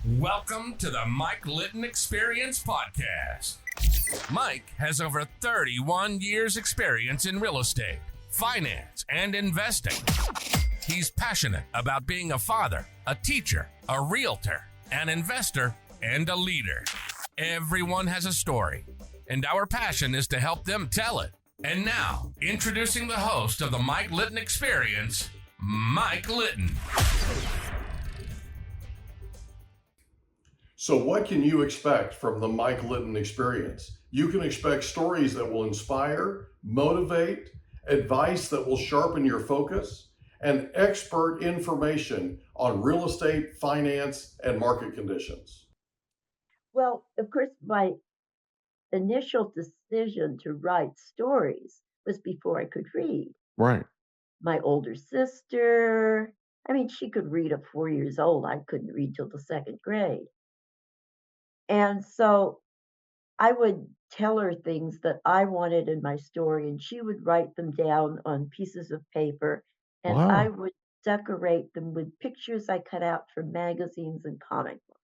Welcome to the Mike Litton Experience Podcast. Mike has over 31 years experience in real estate, finance, and investing. He's passionate about being a father, a teacher, a realtor, an investor, and a leader. Everyone has a story, and our passion is to help them tell it. And now, introducing the host of the Mike Litton Experience, Mike Litton. So what can you expect from the Mike Litton Experience? You can expect stories that will inspire, motivate, advice that will sharpen your focus, and expert information on real estate, finance, and market conditions. Well, of course, my initial decision to write stories was before I could read. Right. My older sister, she could read at 4 years old. I couldn't read till the second grade. And so I would tell her things that I wanted in my story, and she would write them down on pieces of paper, and Wow. I would decorate them with pictures I cut out from magazines and comic books.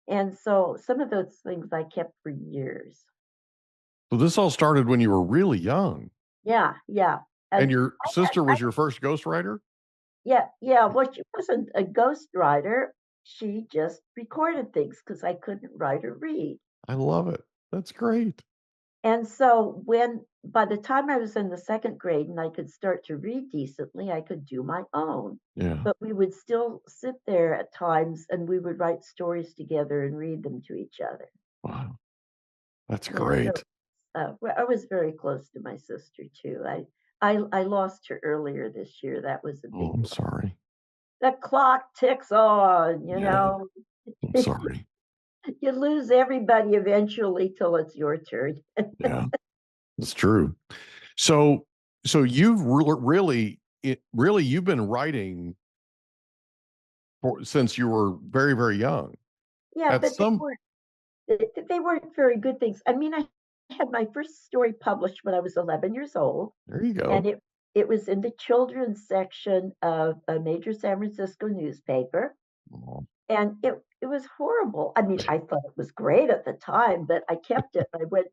And so some of those things I kept for years. So this all started when you were really young. Yeah. And your sister was your first ghostwriter? Yeah. Well, she wasn't a ghostwriter. She just recorded things because I couldn't write or read. I love it. That's great. And so by the time I was in the second grade and I could start to read decently, I could do my own. Yeah. But we would still sit there at times and we would write stories together and read them to each other. Wow. That's Yeah, great. so, I was very close to my sister too. I lost her earlier this year. That was a big Oh, I'm blow. sorry. The clock ticks on, you Yeah. know. I'm sorry. You lose everybody eventually till it's your turn. Yeah, it's true. So you've really you've been writing since you were very, very young. Yeah, but they weren't very good things. I had my first story published when I was 11 years old. There you go. And it was in the children's section of a major San Francisco newspaper. Oh. And it was horrible. I thought it was great at the time, but I kept it. I went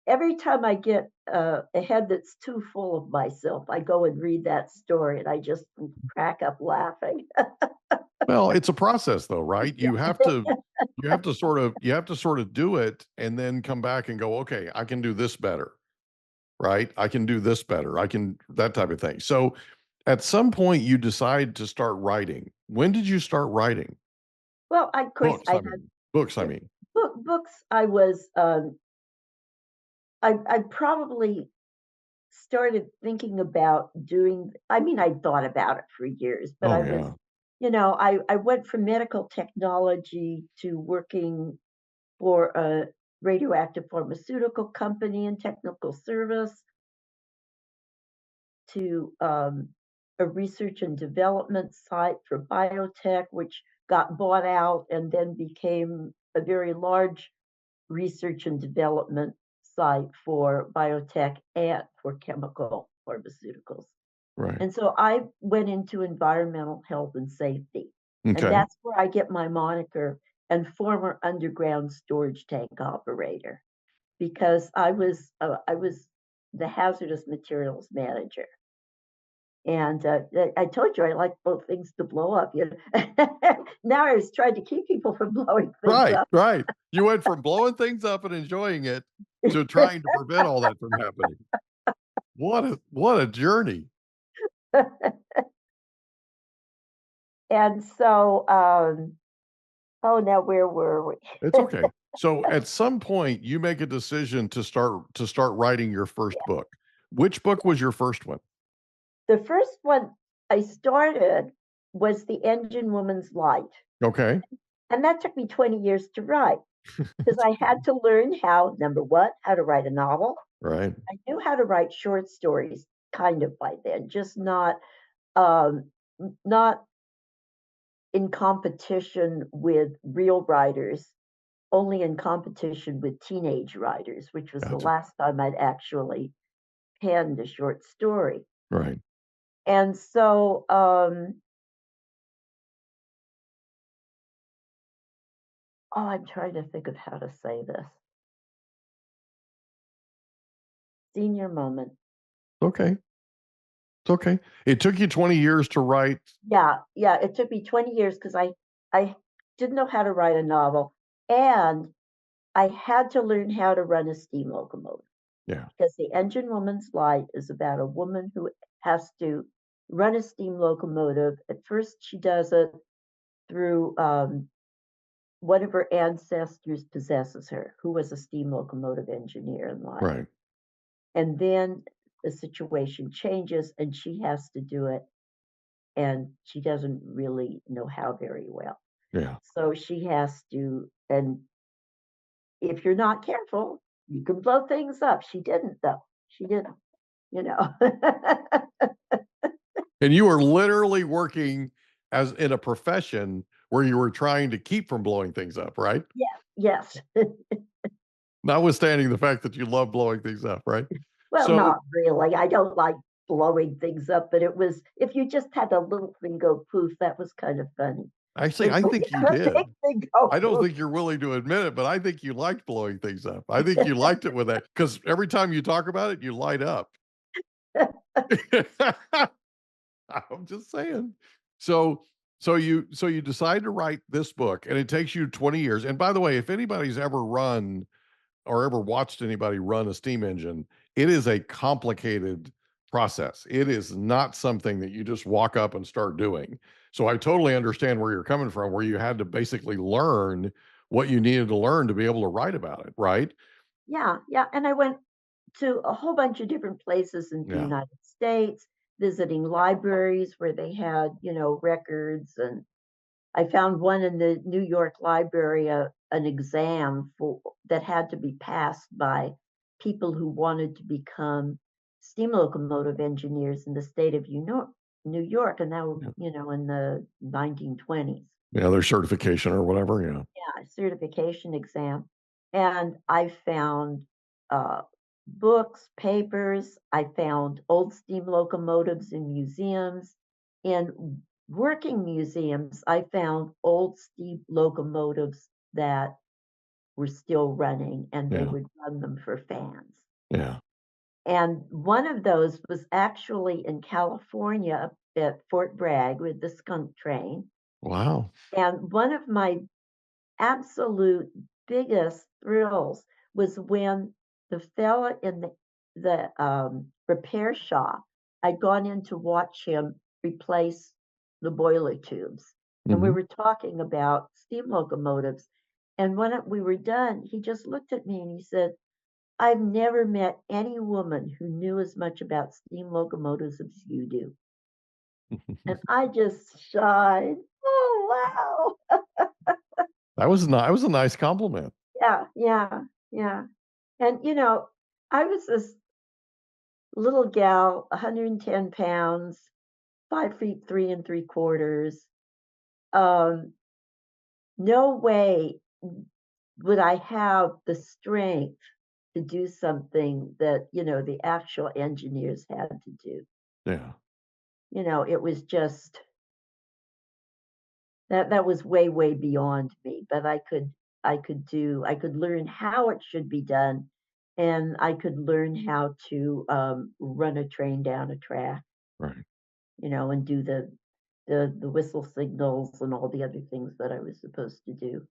every time I get a head that's too full of myself, I go and read that story and I just crack up laughing. Well, it's a process though, right? You have to sort of do it and then come back and go, okay, I can do this better. Right? I can do this better. I can that type of thing. So at some point you decide to start writing. When did you start writing? Well, of course, Books, I mean. Books. I was I probably started thinking about doing. I thought about it for years, but I went from medical technology to working for a radioactive pharmaceutical company in technical service to a research and development site for biotech, which got bought out and then became a very large research and development site for biotech and for chemical pharmaceuticals. Right. And so I went into environmental health and safety. Okay. And that's where I get my moniker and former underground storage tank operator, because I was the hazardous materials manager. And I told you I like both things to blow up. Now I was trying to keep people from blowing things up. Right. You went from blowing things up and enjoying it to trying to prevent all that from happening. What a journey. And so, now where were we? It's okay. So at some point you make a decision to start writing your first book. Which book was your first one? The first one I started was The Engine Woman's Light. Okay. And that took me 20 years to write because I had to learn how to write a novel. Right. I knew how to write short stories kind of by then, just not in competition with real writers, only in competition with teenage writers, which was the last time I'd actually penned a short story. Right. And so Oh, I'm trying to think of how to say this. Senior moment. Okay. It's okay. It took you 20 years to write. Yeah, it took me 20 years because I didn't know how to write a novel, and I had to learn how to run a steam locomotive. Yeah. Because The Engine Woman's Light is about a woman who has to run a steam locomotive. At first, she does it through one of her ancestors possesses her, who was a steam locomotive engineer in life. Right. And then the situation changes and she has to do it. And she doesn't really know how very well. Yeah. So she has to, and if you're not careful, you can blow things up. She didn't, though. She didn't, you know. And you were literally working as in a profession where you were trying to keep from blowing things up, right? Yes. Notwithstanding the fact that you love blowing things up, right? Well, So not really. I don't like blowing things up, but it was, if you just had a little thing go poof, that was kind of funny. actually, But I when think you have a did. big thing go I don't poof, think you're willing to admit it, but I think you liked blowing things up. I think you liked it with that because every time you talk about it, you light up. I'm just saying. So you decide to write this book, and it takes you 20 years. And by the way, if anybody's ever run or ever watched anybody run a steam engine, it is a complicated process. It is not something that you just walk up and start doing. So I totally understand where you're coming from, where you had to basically learn what you needed to learn to be able to write about it, right? yeah. And I went to a whole bunch of different places in the Yeah. United States, visiting libraries where they had, records. And I found one in the New York Library, an exam that had to be passed by people who wanted to become steam locomotive engineers in the state of New York, and that was, in the 1920s. Yeah, their certification or whatever. Yeah. Yeah, certification exam. And I found books, papers. I found old steam locomotives in museums. In working museums, I found old steam locomotives that were still running and they Yeah. would run them for fans. Yeah. And one of those was actually in California at Fort Bragg with the skunk train. Wow. And one of my absolute biggest thrills was when the fella in the repair shop, I'd gone in to watch him replace the boiler tubes. And we Mhm. were talking about steam locomotives. And when we were done, he just looked at me and he said, I've never met any woman who knew as much about steam locomotives as you do. And I just shied. Oh, wow. That was a nice compliment. Yeah. And I was this little gal, 110 pounds, 5 feet 3 3/4. No way would I have the strength to do something that, the actual engineers had to do. Yeah. It was just that was way, way beyond me. But I could learn how it should be done, and I could learn how to run a train down a track, Right. and do the whistle signals and all the other things that I was supposed to do.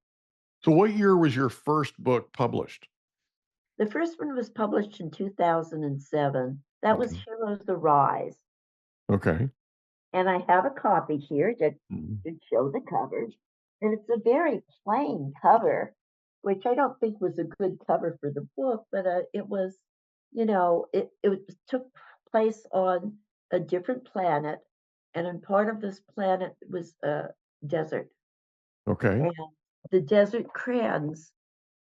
So what year was your first book published? The first one was published in 2007. That was Okay. Heroes Arise. Okay. And I have a copy here that Mhm. should show the cover. And it's a very plain cover, which I don't think was a good cover for the book, but it was, it took place on a different planet. And in part of this planet was a desert. Okay. And the desert crayons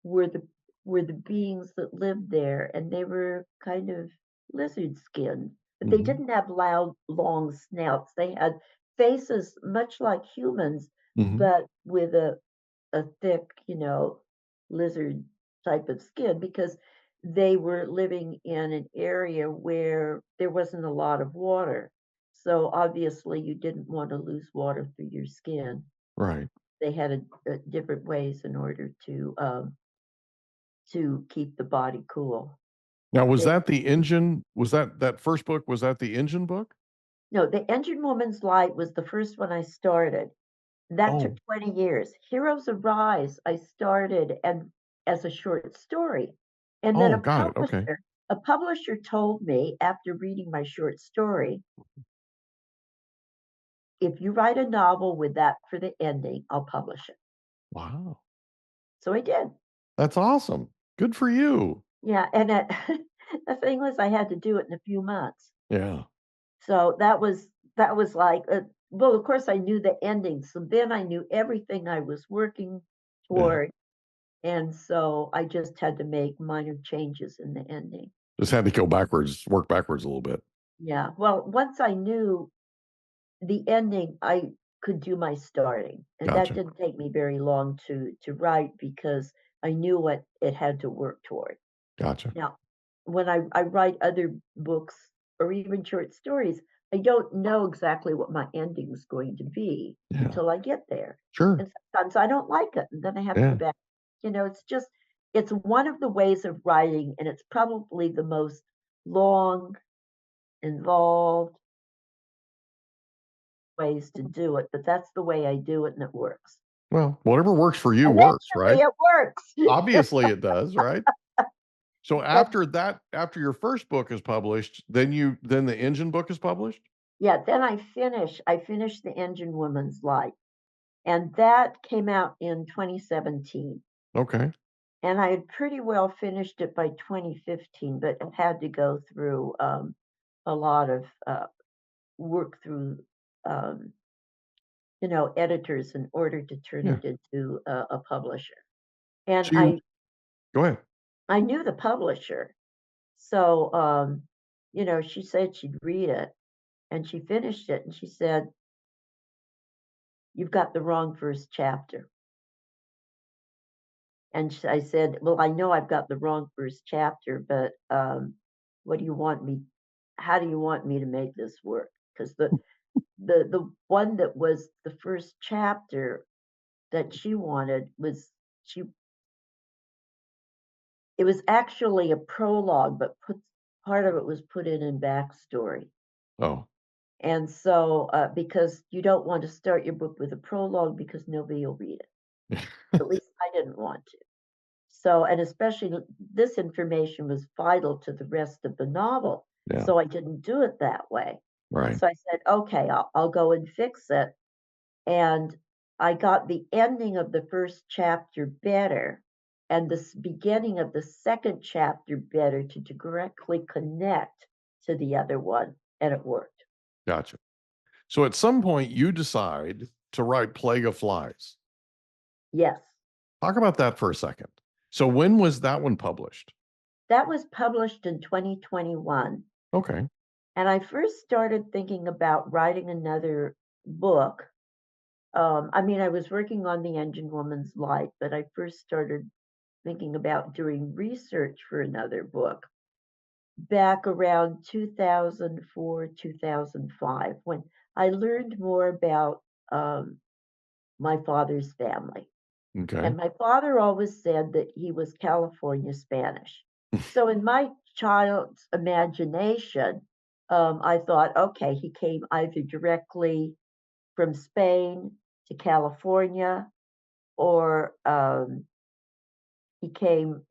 were the beings that lived there, and they were kind of lizard skinned, but they Mhm. didn't have loud, long snouts. They had faces much like humans, Mhm. but with a thick, lizard type of skin because they were living in an area where there wasn't a lot of water. So obviously you didn't want to lose water through your skin. Right. they had different ways in order to keep the body cool. Now, was that the engine? Was that first book? Was that the engine book? No, The Engine Woman's Light was the first one I started. That took 20 years. Heroes Arise, I started and as a short story. And then got it. Okay. a publisher told me after reading my short story, if you write a novel with that for the ending, I'll publish it. Wow. So I did. That's awesome. Good for you. Yeah, and the thing was, I had to do it in a few months. Yeah. So that was like, well, of course, I knew the ending. So then I knew everything I was working toward. And so I just had to make minor changes in the ending. Just had to go backwards, work backwards a little bit. Yeah. Well, once I knew the ending, I could do my starting. And Gotcha. that didn't take me very long to write because I knew what it had to work toward. Gotcha. Now, when I write other books or even short stories, I don't know exactly what my ending is going to be until I get there. Sure. And sometimes I don't like it, and then I have to go back. It's one of the ways of writing, and it's probably the most long, involved ways to do it, but that's the way I do it, and it works. Well, whatever works for you works, right? It works. Obviously it does, right? So after your first book is published, then the engine book is published? Yeah, then I finished The Engine Woman's Light, and that came out in 2017. Okay. And I had pretty well finished it by 2015, but it had to go through a lot of work through editors in order to turn it into a publisher. And go ahead. I knew the publisher, so she said she'd read it, and she finished it, and she said, "You've got the wrong first chapter." And I said, "Well, I know I've got the wrong first chapter, but what do you want me? How do you want me to make this work?" Because the one that was the first chapter that she wanted it was actually a prologue, but part of it was put in backstory. Oh. And so, because you don't want to start your book with a prologue because nobody will read it. At least I didn't want to. So, and especially this information was vital to the rest of the novel. Yeah. So I didn't do it that way. Right. So I said, okay, I'll go and fix it. And I got the ending of the first chapter better and the beginning of the second chapter better to directly connect to the other one. And it worked. Gotcha. So at some point you decide to write Plague of Flies. Yes. Talk about that for a second. So when was that one published? That was published in 2021. Okay. And I first started thinking about writing another book. I was working on The Engine Woman's Light, but I first started thinking about doing research for another book back around 2004, 2005, when I learned more about my father's family. Okay. And my father always said that he was California Spanish. So in my child's imagination, I thought, okay, he came either directly from Spain to California, or he came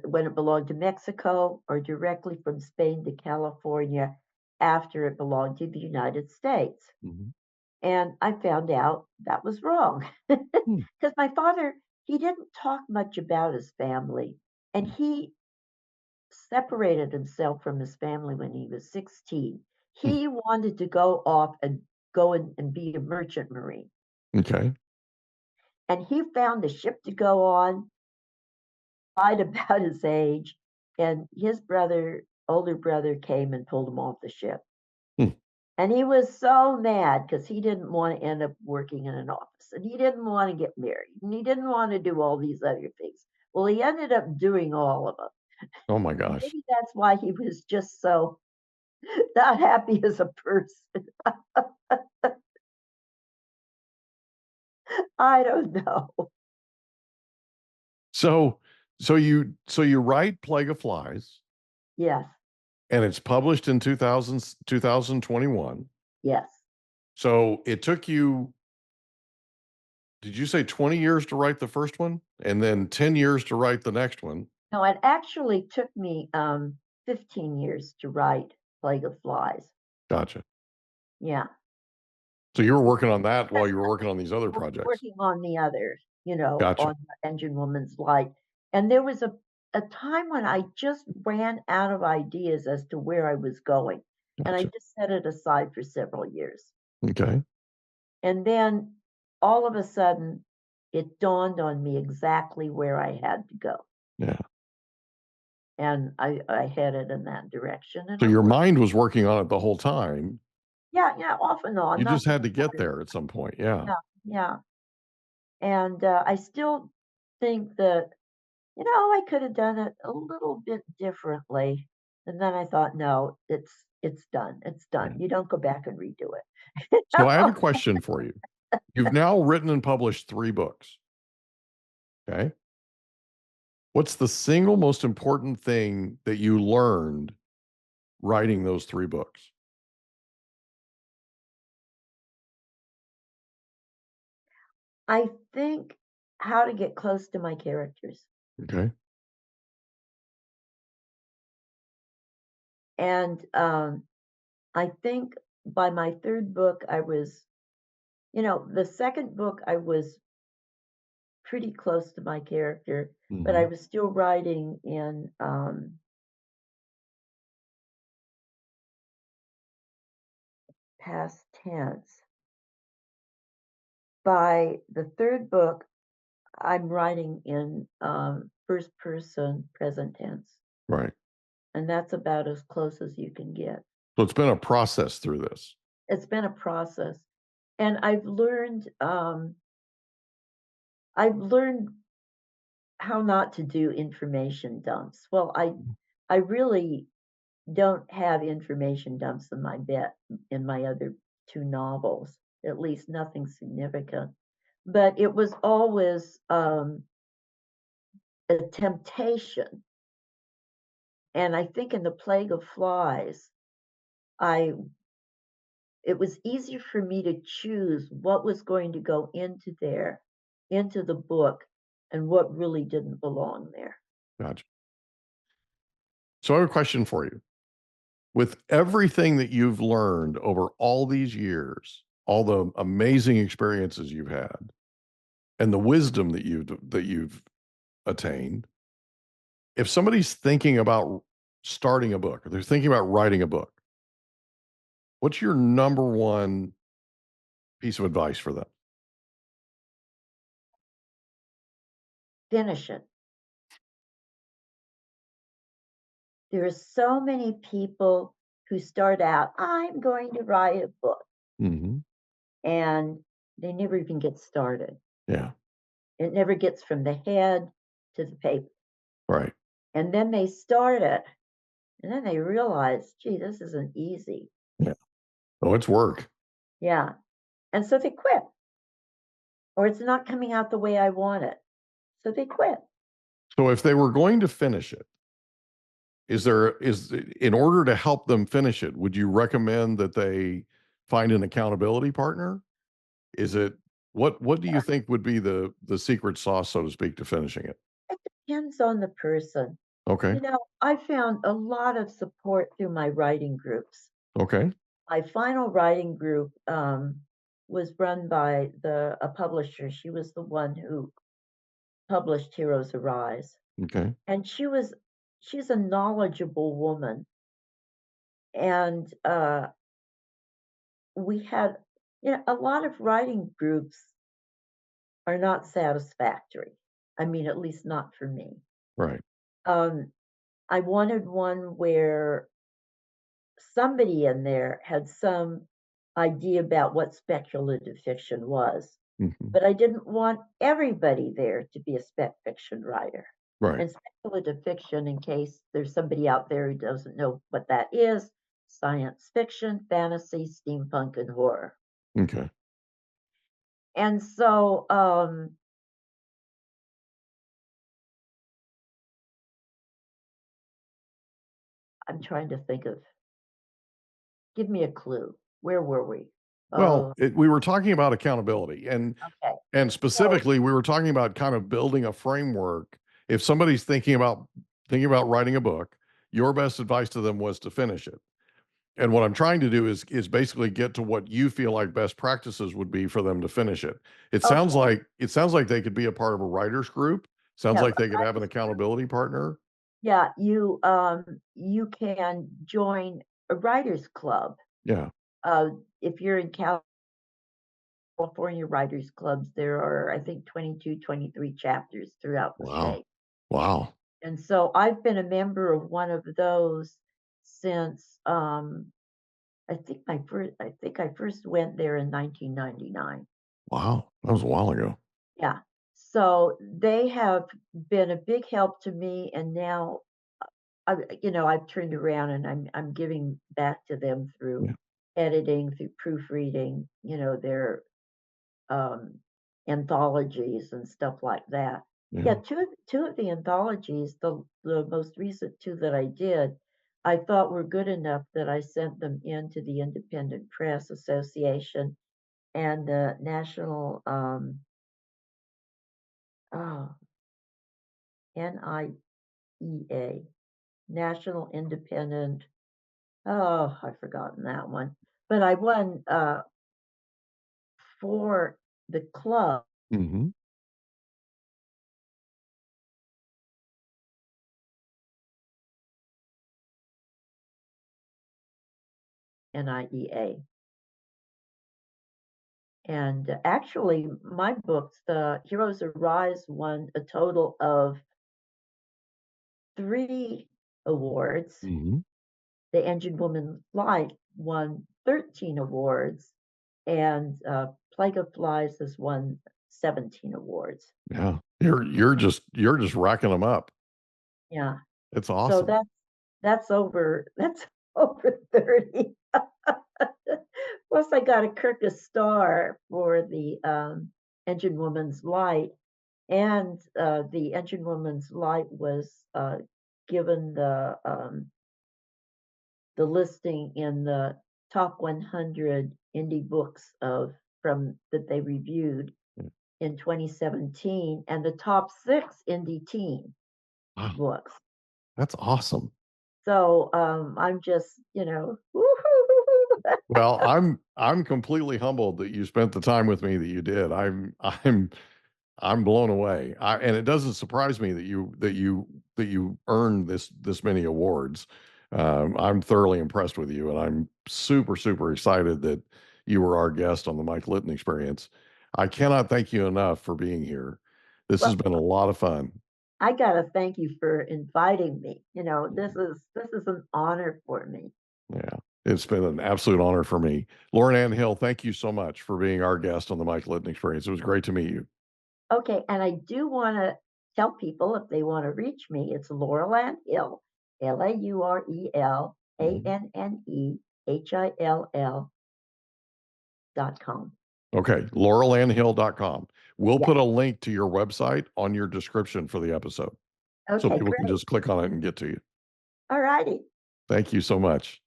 when it belonged to Mexico, or directly from Spain to California after it belonged to the United States. Mm-hmm. And I found out that was wrong because my father, he didn't talk much about his family, and he separated himself from his family when he was 16. He wanted to go off and go and be a merchant marine. Okay. And he found a ship to go on, lied about his age, and his older brother came and pulled him off the ship. And he was so mad because he didn't want to end up working in an office, and he didn't want to get married, and he didn't want to do all these other things. Well, he ended up doing all of them. Oh my gosh. Maybe that's why he was just so not happy as a person. I don't know. So you write Plague of Flies, Yes, and it's published in 2021. yes. So it took you, did you say 20 years to write the first one and then 10 years to write the next one? No, it actually took me 15 years to write Plague of Flies. Gotcha. Yeah. So you were working on that while you were working on these other We're projects. working on the other, Gotcha. on Engine Woman's Light. And there was a time when I just ran out of ideas as to where I was going. And I Gotcha. just set it aside for several years. Okay. And then all of a sudden, it dawned on me exactly where I had to go. Yeah. And I headed in that direction. And So your mind was working on it the whole time. yeah, off and on. You not just had to get there at some point. Yeah. Yeah. And I still think that, I could have done it a little bit differently. And then I thought, no, it's done. It's done. You don't go back and redo it. So I have a question for you. You've now written and published 3 books. Okay. What's the single most important thing that you learned writing those 3 books? I think how to get close to my characters. Okay. And I think by my 3rd book, I was, the 2nd book, I was pretty close to my character, but I was still writing in past tense. By the 3rd book, I'm writing in first person present tense. Right. And that's about as close as you can get. So it's been a process through this. It's been a process. And I've learned how not to do information dumps. Well, I really don't have information dumps in my other 2 novels, at least nothing significant. But it was always a temptation. And I think in the Plague of Flies, it was easier for me to choose what was going to go into the book, and what really didn't belong there. Gotcha. So I have a question for you. With everything that you've learned over all these years, all the amazing experiences you've had, and the wisdom that you've attained, if somebody's thinking about starting a book or they're thinking about writing a book, what's your number one piece of advice for them? Finish it. There are so many people who start out, I'm going to write a book, and they never even get started. Yeah. It never gets from the head to the paper. Right. And then they start it, and then they realize, gee, this isn't easy. Yeah. Oh, it's work. Yeah. And so they quit. Or it's not coming out the way I want it. So they quit. So if they were going to finish it, in order to help them finish it, would you recommend that they find an accountability partner? Is it, what do you think would be the secret sauce, so to speak, to finishing it? It depends on the person. Okay. I found a lot of support through my writing groups. Okay. My final writing group was run by a publisher. She was the one who published Heroes Arise. Okay. And she's a knowledgeable woman. And we had, a lot of writing groups are not satisfactory. I mean, at least not for me. Right. I wanted one where somebody in there had some idea about what speculative fiction was, but I didn't want everybody there to be a spec fiction writer. Right. And speculative fiction, in case there's somebody out there who doesn't know what that is, science fiction, fantasy, steampunk, and horror. Okay. And so I'm trying to think of, give me a clue. Where were we? Well, we were talking about accountability, and Okay. and specifically, we were talking about kind of building a framework. If somebody's thinking about writing a book, your best advice to them was to finish it. And what I'm trying to do is basically get to what you feel like best practices would be for them to finish it. It sounds Okay. like they could be a part of a writers group. Sounds Yeah, like they could have an accountability partner. yeah, you can join a writers club. Yeah. If you're in California writers clubs, there are, I think, 22, 23 chapters throughout the Wow. state. Wow. And so I've been a member of one of those since I think I first went there in 1999. Wow. That was a while ago. Yeah. So they have been a big help to me, and now I've turned around and I'm giving back to them through Yeah. editing, through proofreading, their anthologies and stuff like that. Yeah, two of the anthologies, the most recent two that I did, I thought were good enough that I sent them in to the Independent Press Association and the National NIEA, National Independent. Oh, I've forgotten that one. But I won for the club. Mm-hmm. NIEA. And actually, my books, The Heroes Arise, won a total of 3 awards. Mm-hmm. The Engine Woman's Light won 13 awards, and Plague of Flies has won 17 awards. Yeah. You're just racking them up. Yeah. It's awesome. So that's over 30. Plus, I got a Kirkus star for the Engine Woman's Light, and the Engine Woman's Light was given the listing in the top 100 indie books that they reviewed in 2017, and the top 6 indie teen books. That's awesome. So I'm just, woohoo! Well, I'm completely humbled that you spent the time with me that you did. I'm blown away. And it doesn't surprise me that you earned this many awards. I'm thoroughly impressed with you, and I'm super, super excited that you were our guest on the Mike Litton Experience. I cannot thank you enough for being here. This has been a lot of fun. I gotta thank you for inviting me. This is an honor for me. Yeah, it's been an absolute honor for me. Laurel Anne Hill, thank you so much for being our guest on the Mike Litton Experience. It was great to meet you. Okay, and I do want to tell people, if they want to reach me, it's Laurel Anne Hill, LaurelAnneHill.com. Okay, laurelannehill.com. We'll put a link to your website on your description for the episode. Okay, so people can just click on it and get to you. All righty. Thank you so much.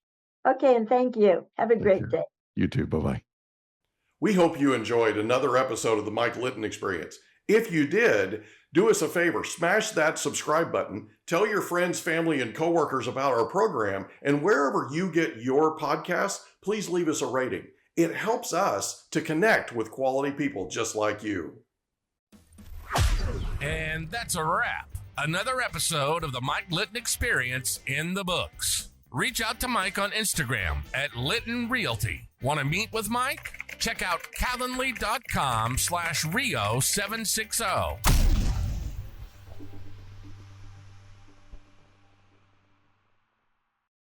Okay, and thank you. Have a great day. You too. Bye-bye. We hope you enjoyed another episode of the Mike Litton Experience. If you did, do us a favor, smash that subscribe button, tell your friends, family, and coworkers about our program, and wherever you get your podcasts, please leave us a rating. It helps us to connect with quality people just like you. And that's a wrap. Another episode of the Mike Litton Experience in the books. Reach out to Mike on Instagram at Litton Realty. Want to meet with Mike? Check out calendly.com/Rio760.